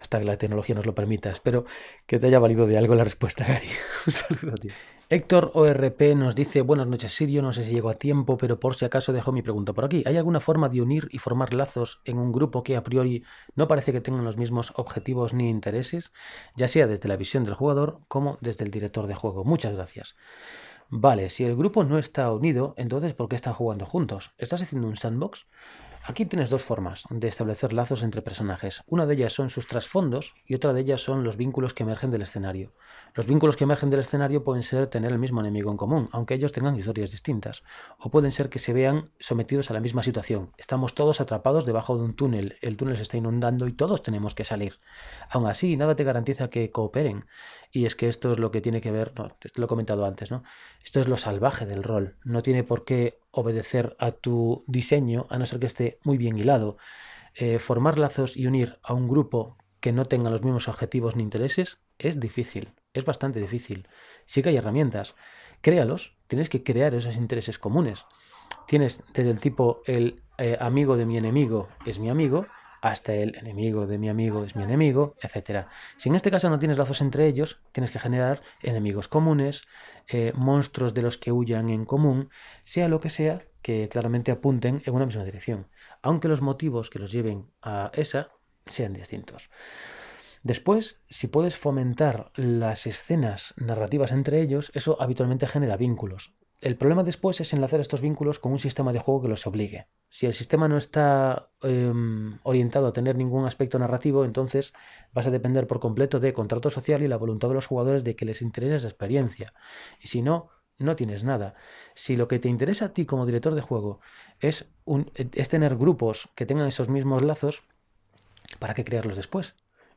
Speaker 1: Hasta que la tecnología nos lo permita. Espero que te haya valido de algo la respuesta, Gary. Un saludo, tío. Héctor ORP nos dice: buenas noches, Sirio, no sé si llego a tiempo, pero por si acaso dejo mi pregunta por aquí. ¿Hay alguna forma de unir y formar lazos en un grupo que a priori no parece que tengan los mismos objetivos ni intereses, ya sea desde la visión del jugador como desde el director de juego? Muchas gracias. Vale, si el grupo no está unido, entonces ¿por qué están jugando juntos? ¿Estás haciendo un sandbox? Aquí tienes dos formas de establecer lazos entre personajes. Una de ellas son sus trasfondos y otra de ellas son los vínculos que emergen del escenario. Los vínculos que emergen del escenario pueden ser tener el mismo enemigo en común, aunque ellos tengan historias distintas. O pueden ser que se vean sometidos a la misma situación. Estamos todos atrapados debajo de un túnel, el túnel se está inundando y todos tenemos que salir. Aún así, nada te garantiza que cooperen. Y es que esto es lo que tiene que ver, no, te lo he comentado antes, ¿no? Esto es lo salvaje del rol. No tiene por qué obedecer a tu diseño, a no ser que esté muy bien hilado. Formar lazos y unir a un grupo que no tenga los mismos objetivos ni intereses es difícil, es bastante difícil. Sí que hay herramientas. Créalos, tienes que crear esos intereses comunes. Tienes desde el tipo el amigo de mi enemigo es mi amigo, hasta el enemigo de mi amigo es mi enemigo, etcétera. Si en este caso no tienes lazos entre ellos, tienes que generar enemigos comunes, monstruos de los que huyan en común, sea lo que sea, que claramente apunten en una misma dirección, aunque los motivos que los lleven a esa sean distintos. Después, si puedes fomentar las escenas narrativas entre ellos, eso habitualmente genera vínculos. El problema después es enlazar estos vínculos con un sistema de juego que los obligue. Si el sistema no está orientado a tener ningún aspecto narrativo, entonces vas a depender por completo de contrato social y la voluntad de los jugadores de que les interese esa experiencia. Y si no, no tienes nada. Si lo que te interesa a ti como director de juego es tener grupos que tengan esos mismos lazos, ¿para qué crearlos después?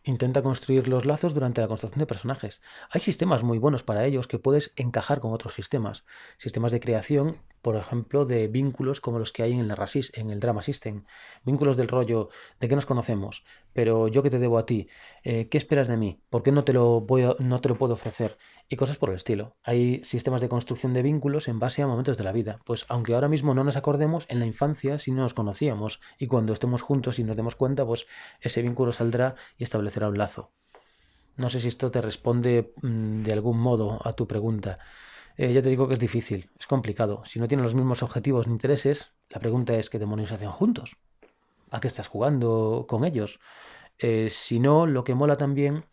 Speaker 1: Intenta construir los lazos durante la construcción de personajes. Hay sistemas muy buenos para ellos que puedes encajar con otros sistemas. Sistemas de creación, por ejemplo, de vínculos como los que hay en el Drama System. Vínculos del rollo de que nos conocemos, pero yo qué te debo a ti, qué esperas de mí, por qué no te lo puedo ofrecer y cosas por el estilo. Hay sistemas de construcción de vínculos en base a momentos de la vida. Pues aunque ahora mismo no nos acordemos, en la infancia sí no nos conocíamos y cuando estemos juntos y nos demos cuenta, pues ese vínculo saldrá y establecerá un lazo. No sé si esto te responde de algún modo a tu pregunta. Ya te digo que es difícil, es complicado. Si no tienen los mismos objetivos ni intereses, la pregunta es ¿qué demonios hacen juntos? ¿A qué estás jugando con ellos? Si no, lo que mola también,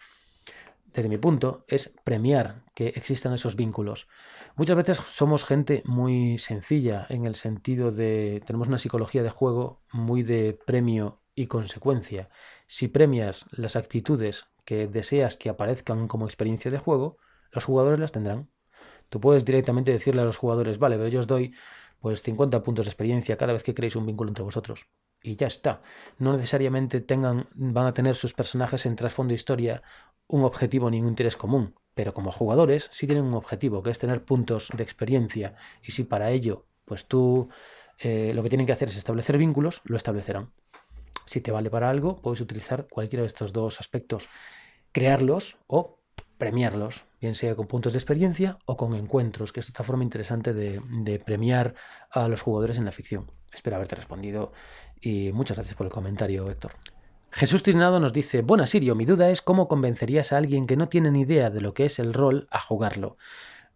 Speaker 1: desde mi punto, es premiar que existan esos vínculos. Muchas veces somos gente muy sencilla en el sentido de, tenemos una psicología de juego muy de premio y consecuencia. Si premias las actitudes que deseas que aparezcan como experiencia de juego, los jugadores las tendrán. Tú puedes directamente decirle a los jugadores, vale, pero yo os doy pues 50 puntos de experiencia cada vez que creéis un vínculo entre vosotros. Y ya está. No necesariamente van a tener sus personajes en trasfondo de historia un objetivo ni un interés común, pero como jugadores sí tienen un objetivo, que es tener puntos de experiencia. Y si para ello, pues tú lo que tienen que hacer es establecer vínculos, lo establecerán. Si te vale para algo, puedes utilizar cualquiera de estos dos aspectos, crearlos o premiarlos, bien sea con puntos de experiencia o con encuentros, que es otra forma interesante de premiar a los jugadores en la ficción. Espero haberte respondido y muchas gracias por el comentario, Héctor. Jesús Trisnado nos dice, buenas Sirio, mi duda es cómo convencerías a alguien que no tiene ni idea de lo que es el rol a jugarlo.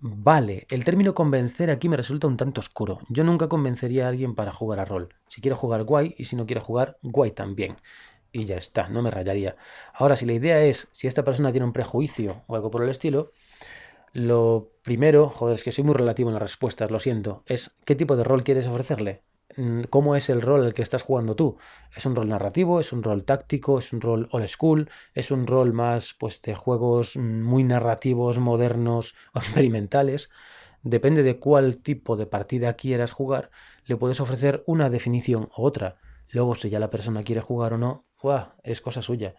Speaker 1: Vale, el término convencer aquí me resulta un tanto oscuro. Yo nunca convencería a alguien para jugar a rol. Si quiere jugar guay y si no quiere jugar guay también. Y ya está, no me rayaría. Ahora, si la idea es, si esta persona tiene un prejuicio o algo por el estilo, lo primero, joder, es que soy muy relativo en las respuestas, lo siento, es ¿qué tipo de rol quieres ofrecerle? ¿Cómo es el rol al que estás jugando tú? ¿Es un rol narrativo? ¿Es un rol táctico? ¿Es un rol old school? ¿Es un rol más pues, de juegos muy narrativos, modernos o experimentales? Depende de cuál tipo de partida quieras jugar, le puedes ofrecer una definición u otra. Luego, si ya la persona quiere jugar o no, ¡buah!, es cosa suya.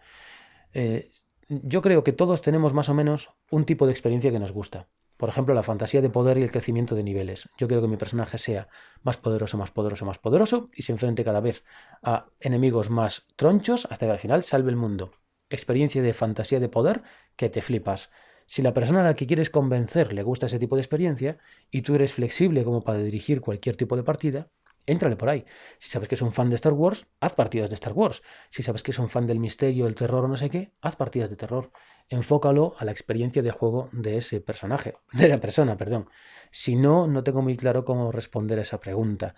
Speaker 1: Yo creo que todos tenemos más o menos un tipo de experiencia que nos gusta. Por ejemplo, la fantasía de poder y el crecimiento de niveles. Yo quiero que mi personaje sea más poderoso, más poderoso, más poderoso y se enfrente cada vez a enemigos más tronchos hasta que al final salve el mundo. Experiencia de fantasía de poder que te flipas. Si la persona a la que quieres convencer le gusta ese tipo de experiencia y tú eres flexible como para dirigir cualquier tipo de partida, éntrale por ahí. Si sabes que es un fan de Star Wars, haz partidas de Star Wars. Si sabes que es un fan del misterio, el terror o no sé qué, haz partidas de terror. Enfócalo a la experiencia de juego de ese personaje, de la persona, perdón. Si no, no tengo muy claro cómo responder a esa pregunta.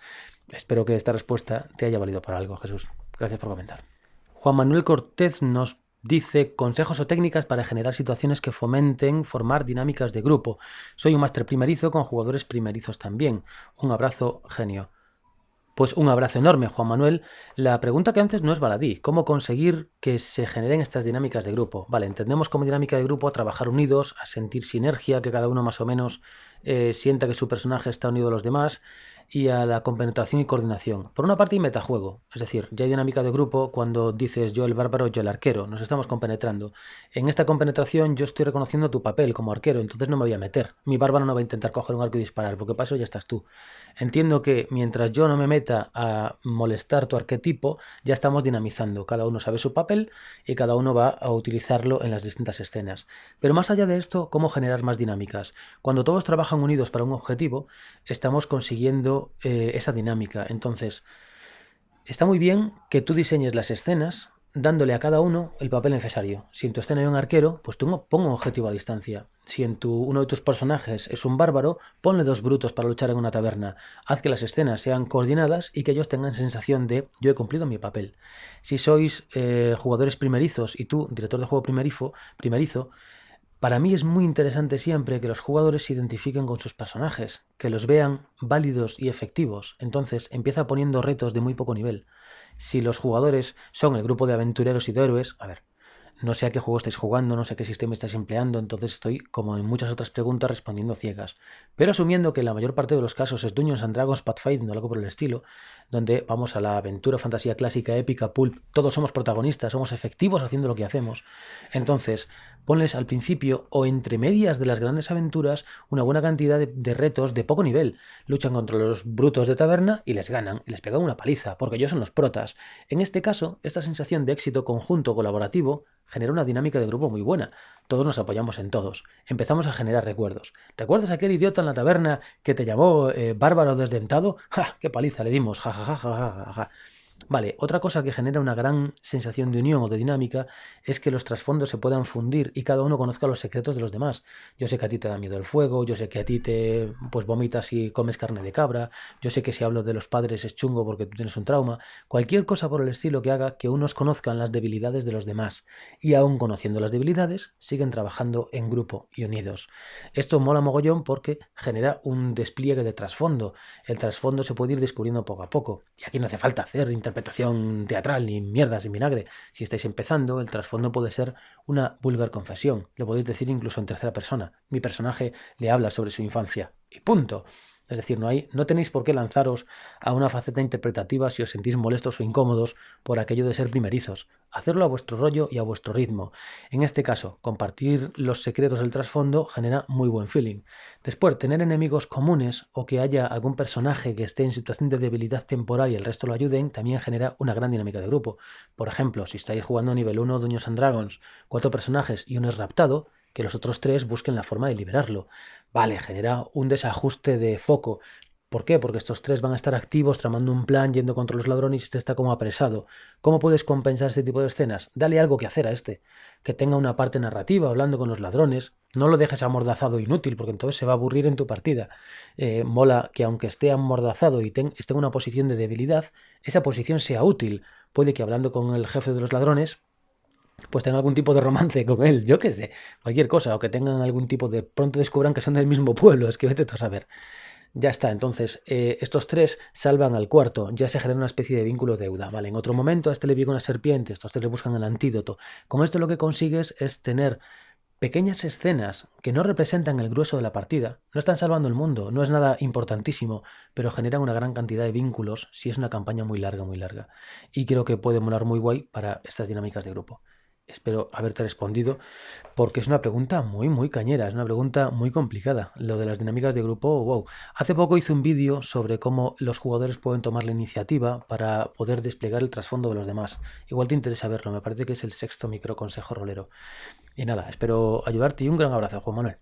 Speaker 1: Espero que esta respuesta te haya valido para algo, Jesús. Gracias por comentar. Juan Manuel Cortés nos dice consejos o técnicas para generar situaciones que fomenten formar dinámicas de grupo. Soy un máster primerizo con jugadores primerizos también. Un abrazo, genio. Pues un abrazo enorme, Juan Manuel. La pregunta que antes no es baladí. ¿Cómo conseguir que se generen estas dinámicas de grupo? Vale, entendemos como dinámica de grupo a trabajar unidos, a sentir sinergia, que cada uno más o menos sienta que su personaje está unido a los demás y a la compenetración y coordinación. Por una parte, y metajuego. Es decir, ya hay dinámica de grupo cuando dices yo el bárbaro, yo el arquero. Nos estamos compenetrando. En esta compenetración yo estoy reconociendo tu papel como arquero, entonces no me voy a meter. Mi bárbaro no va a intentar coger un arco y disparar, porque para eso ya estás tú. Entiendo que mientras yo no me meta a molestar tu arquetipo, ya estamos dinamizando. Cada uno sabe su papel y cada uno va a utilizarlo en las distintas escenas. Pero más allá de esto, ¿cómo generar más dinámicas? Cuando todos trabajan unidos para un objetivo, estamos consiguiendo esa dinámica. Entonces, está muy bien que tú diseñes las escenas dándole a cada uno el papel necesario. Si en tu escena hay un arquero, pues tú pongo un objetivo a distancia. Si uno de tus personajes es un bárbaro, ponle dos brutos para luchar en una taberna. Haz que las escenas sean coordinadas y que ellos tengan sensación de yo he cumplido mi papel. Si sois jugadores primerizos y tú, director de juego primerizo, para mí es muy interesante siempre que los jugadores se identifiquen con sus personajes, que los vean válidos y efectivos. Entonces empieza poniendo retos de muy poco nivel. Si los jugadores son el grupo de aventureros y de héroes, a ver, no sé a qué juego estáis jugando, no sé qué sistema estáis empleando, entonces estoy, como en muchas otras preguntas, respondiendo ciegas. Pero asumiendo que la mayor parte de los casos es Dungeons and Dragons, Pathfinder o algo por el estilo, donde vamos a la aventura, fantasía clásica, épica, pulp, todos somos protagonistas, somos efectivos haciendo lo que hacemos. Entonces, ponles al principio o entre medias de las grandes aventuras una buena cantidad de retos de poco nivel. Luchan contra los brutos de taberna y les ganan, y les pegan una paliza, porque ellos son los protas. En este caso, esta sensación de éxito conjunto colaborativo genera una dinámica de grupo muy buena. Todos nos apoyamos en todos. Empezamos a generar recuerdos. ¿Recuerdas a aquel idiota en la taberna que te llamó bárbaro desdentado? ¡Ja! ¡Qué paliza le dimos! ¡Ja, ja, ja, ja, ja, ja! Ja. Vale, otra cosa que genera una gran sensación de unión o de dinámica es que los trasfondos se puedan fundir y cada uno conozca los secretos de los demás. Yo sé que a ti te da miedo el fuego, yo sé que a ti te pues vomitas y comes carne de cabra, yo sé que si hablo de los padres es chungo porque tú tienes un trauma, cualquier cosa por el estilo que haga que unos conozcan las debilidades de los demás y aún conociendo las debilidades siguen trabajando en grupo y unidos. Esto mola mogollón porque genera un despliegue de trasfondo. El trasfondo se puede ir descubriendo poco a poco y aquí no hace falta hacer interpretación teatral ni mierda sin vinagre. Si estáis empezando, el trasfondo puede ser una vulgar confesión. Lo podéis decir incluso en tercera persona. Mi personaje le habla sobre su infancia. Y punto. Es decir, no tenéis por qué lanzaros a una faceta interpretativa si os sentís molestos o incómodos por aquello de ser primerizos. Hacerlo a vuestro rollo y a vuestro ritmo. En este caso, compartir los secretos del trasfondo genera muy buen feeling. Después, tener enemigos comunes o que haya algún personaje que esté en situación de debilidad temporal y el resto lo ayuden, también genera una gran dinámica de grupo. Por ejemplo, si estáis jugando a nivel 1 Dungeons and Dragons, 4 personajes y uno es raptado, que los otros 3 busquen la forma de liberarlo. Vale, genera un desajuste de foco. ¿Por qué? Porque estos 3 van a estar activos tramando un plan, yendo contra los ladrones y este está como apresado. ¿Cómo puedes compensar este tipo de escenas? Dale algo que hacer a este. Que tenga una parte narrativa hablando con los ladrones. No lo dejes amordazado e inútil, porque entonces se va a aburrir en tu partida. Mola que aunque esté amordazado y esté en una posición de debilidad, esa posición sea útil. Puede que hablando con el jefe de los ladrones pues tengan algún tipo de romance con él, yo qué sé, cualquier cosa, o que tengan algún tipo de... pronto descubran que son del mismo pueblo, es que vete tú a saber. Ya está, entonces estos 3 salvan al cuarto, ya se genera una especie de vínculo deuda, ¿vale? En otro momento a este le pica una serpiente, estos 3 le buscan el antídoto. Con esto lo que consigues es tener pequeñas escenas que no representan el grueso de la partida, no están salvando el mundo, no es nada importantísimo, pero generan una gran cantidad de vínculos si es una campaña muy larga, muy larga. Y creo que puede molar muy guay para estas dinámicas de grupo. Espero haberte respondido porque es una pregunta muy, muy cañera, es una pregunta muy complicada. Lo de las dinámicas de grupo, wow. Hace poco hice un vídeo sobre cómo los jugadores pueden tomar la iniciativa para poder desplegar el trasfondo de los demás. Igual te interesa verlo, me parece que es el sexto microconsejo rolero. Y nada, espero ayudarte y un gran abrazo, Juan Manuel.